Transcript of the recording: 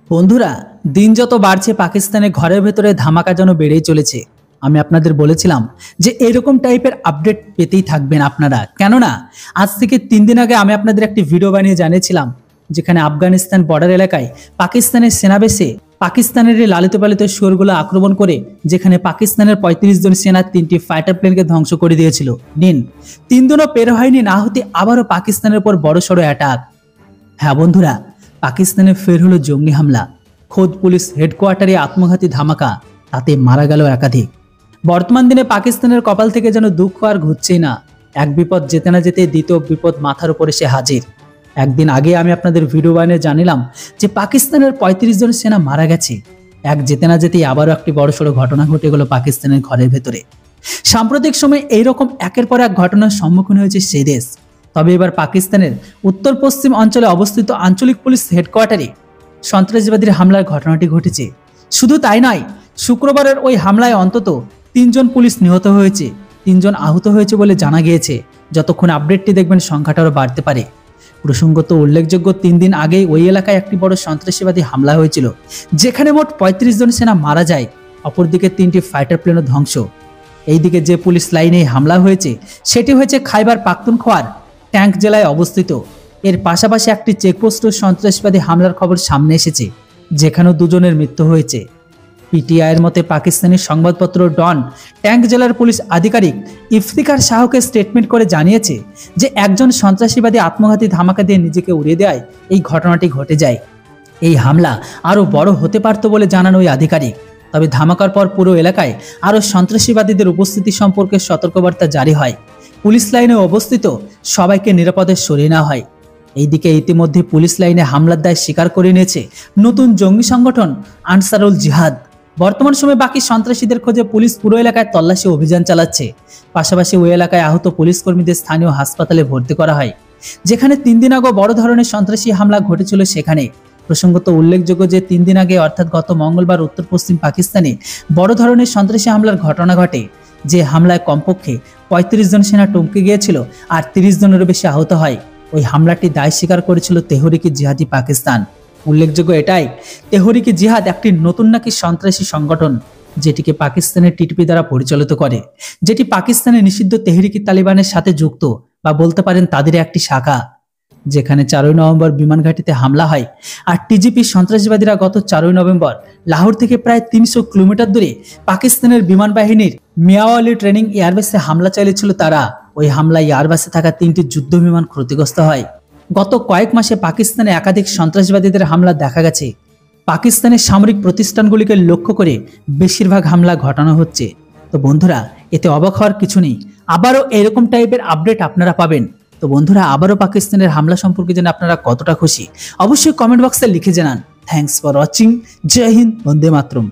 বন্ধুরা, দিন যত বাড়ছে পাকিস্তানের ঘরের ভেতরে ধামাকা যেন বেড়েই চলেছে। আমি আপনাদের বলেছিলাম যে এরকম টাইপের আপডেট পেতেই থাকবেন আপনারা, কেননা আজ থেকে 3 দিন আগে আমি আপনাদের একটি ভিডিও বানিয়ে জানিয়েছিলাম যেখানে আফগানিস্তান বর্ডার এলাকায় পাকিস্তানের সেনাবেশে পাকিস্তানের এই লালিত পালিত শুয়োরগুলো আক্রমণ করে যেখানে পাকিস্তানের 35 জন সেনা 3টি ফাইটার প্লেনকে ধ্বংস করে দিয়েছিল। নিন, 3 দিনও পের হয়নি না হতে আবারও পাকিস্তানের উপর বড়সড় অ্যাটাক। হ্যাঁ বন্ধুরা, পাকিস্তানে ফের হলো জঙ্গি হামলা। খোদ পুলিশ হেডকোয়ার্টারে আত্মঘাতী ধামাকা, তাতে মারা গেল একাধিক। বর্তমান দিনে পাকিস্তানের কপাল থেকে যেন দুঃখ আর ঘুরছেই না। এক বিপদ যেতে না যেতে দ্বিতীয় বিপদ মাথার উপরে সে হাজির। একদিন আগে আমি আপনাদের ভিডিও বানিয়ে জানিলাম যে পাকিস্তানের 35 জন সেনা মারা গেছে। এক যেতে না যেতেই আবারও একটি বড়সড় ঘটনা ঘটে গেল পাকিস্তানের ঘরের ভেতরে। সাম্প্রতিক সময়ে এইরকম একের পর এক ঘটনার সম্মুখীন হয়েছে সেই দেশ। তবে এবার পাকিস্তানের উত্তর পশ্চিম অঞ্চলে অবস্থিত আঞ্চলিক পুলিশ হেডকোয়ার্টারে সন্ত্রাসবাদীর হামলার ঘটনাটি ঘটেছে। শুধু তাই নয়, শুক্রবারের ওই হামলায় অন্তত 3 জন পুলিশ নিহত হয়েছে, 3 জন আহত হয়েছে বলে জানা গিয়েছে। যতক্ষণ আপডেটটি দেখবেন সংখ্যাটারও বাড়তে পারে। প্রসঙ্গত উল্লেখযোগ্য, 3 দিন আগে ওই এলাকায় একটি বড় সন্ত্রাসবাদী হামলা হয়েছিল যেখানে মোট 35 জন সেনা মারা যায়, অপরদিকে 3টি ফাইটার প্লেনও ধ্বংস। এইদিকে যে পুলিশ লাইনে হামলা হয়েছে সেটি হয়েছে খাইবার পাখতুনখোয়ার ট্যাঙ্ক জেলায় অবস্থিত। এর পাশাপাশি একটি চেকপোস্টও সন্ত্রাসবাদী হামলার খবর সামনে এসেছে, যেখানেও 2 জনের মৃত্যু হয়েছে। পিটিআইয়ের মতে পাকিস্তানি সংবাদপত্র ডন ট্যাঙ্ক জেলার পুলিশ আধিকারিক ইফতিকার শাহকে স্টেটমেন্ট করে জানিয়েছে যে একজন সন্ত্রাসবাদী আত্মঘাতী ধামাকা দিয়ে নিজেকে উড়িয়ে দেয় এই ঘটনাটি ঘটে যায়। এই হামলা আরও বড় হতে পারত বলে জানান ওই আধিকারিক। তবে ধামাকার পর পুরো এলাকায় আরও সন্ত্রাসবাদীদের উপস্থিতি সম্পর্কে সতর্কবার্তা জারি হয়। পুলিশ লাইনে অবস্থিত সবাইকে নিরাপদে সরিয়ে নেওয়া হয়। এইদিকে ইতিমধ্যে পুলিশ লাইনে হামলার দায় স্বীকার করে নিয়েছে নতুন জঙ্গি সংগঠন আনসারুল জিহাদ। বর্তমান সময়ে বাকি সন্ত্রাসীদের খোঁজে পুলিশ পুরো এলাকায় তল্লাশি অভিযান চালাচ্ছে। পাশাপাশি ওই এলাকায় আহত পুলিশ কর্মীদের স্থানীয় হাসপাতালে ভর্তি করা হয়, যেখানে 3 দিন আগে বড় ধরনের সন্ত্রাসী হামলা ঘটেছিল সেখানে। প্রসঙ্গত উল্লেখযোগ্য যে 3 দিন আগে অর্থাৎ গত মঙ্গলবার উত্তর পশ্চিম পাকিস্তানে বড় ধরনের সন্ত্রাসী হামলার ঘটনা ঘটে, যে হামলায় কমপক্ষে 35 জন সেনা টমকে গিয়েছিল আর 30 জনেরও বেশি আহত হয়। ওই হামলাটি দায় স্বীকার করেছিল তেহরিকে জিহাদি পাকিস্তান। উল্লেখযোগ্য এটাই, তেহরিকে জিহাদ একটি নতুন নাকি সন্ত্রাসী সংগঠন যেটিকে পাকিস্তানের টিটিপি দ্বারা পরিচালিত করে, যেটি পাকিস্তানের নিষিদ্ধ তেহরিকি তালিবানের সাথে যুক্ত, বা বলতে পারেন তাদের একটি শাখা। যেখানে 4 নভেম্বর বিমান ঘাঁটিতে হামলা হয় আর টিজিপি সন্ত্রাসবাদীরা গত 4 নভেম্বর লাহোর থেকে প্রায় 300 কিলোমিটার দূরে পাকিস্তানের বিমান বাহিনীর মিয়াওয়ালি ট্রেনিং এয়ারবেসে হামলা চালিয়েছিল তারা। ওই হামলায় এয়ারবেসে থাকা 3টি যুদ্ধ বিমান ক্ষতিগ্রস্ত হয়। গত কয়েক মাসে পাকিস্তানে একাধিক সন্ত্রাসবাদীদের হামলা দেখা গেছে। পাকিস্তানের সামরিক প্রতিষ্ঠানগুলিকে লক্ষ্য করে বেশিরভাগ হামলা ঘটানো হচ্ছে। তো বন্ধুরা, এতে অবাক হওয়ার কিছু নেই, আবারও এরকম টাইপের আপডেট আপনারা পাবেন। তো বন্ধুরা, আবারও পাকিস্তানের হামলা সম্পর্কে জেনে আপনারা কতটা খুশি অবশ্যই কমেন্ট বক্সে লিখে জানান। Thanks for watching. Jai Hind, Vande Mataram.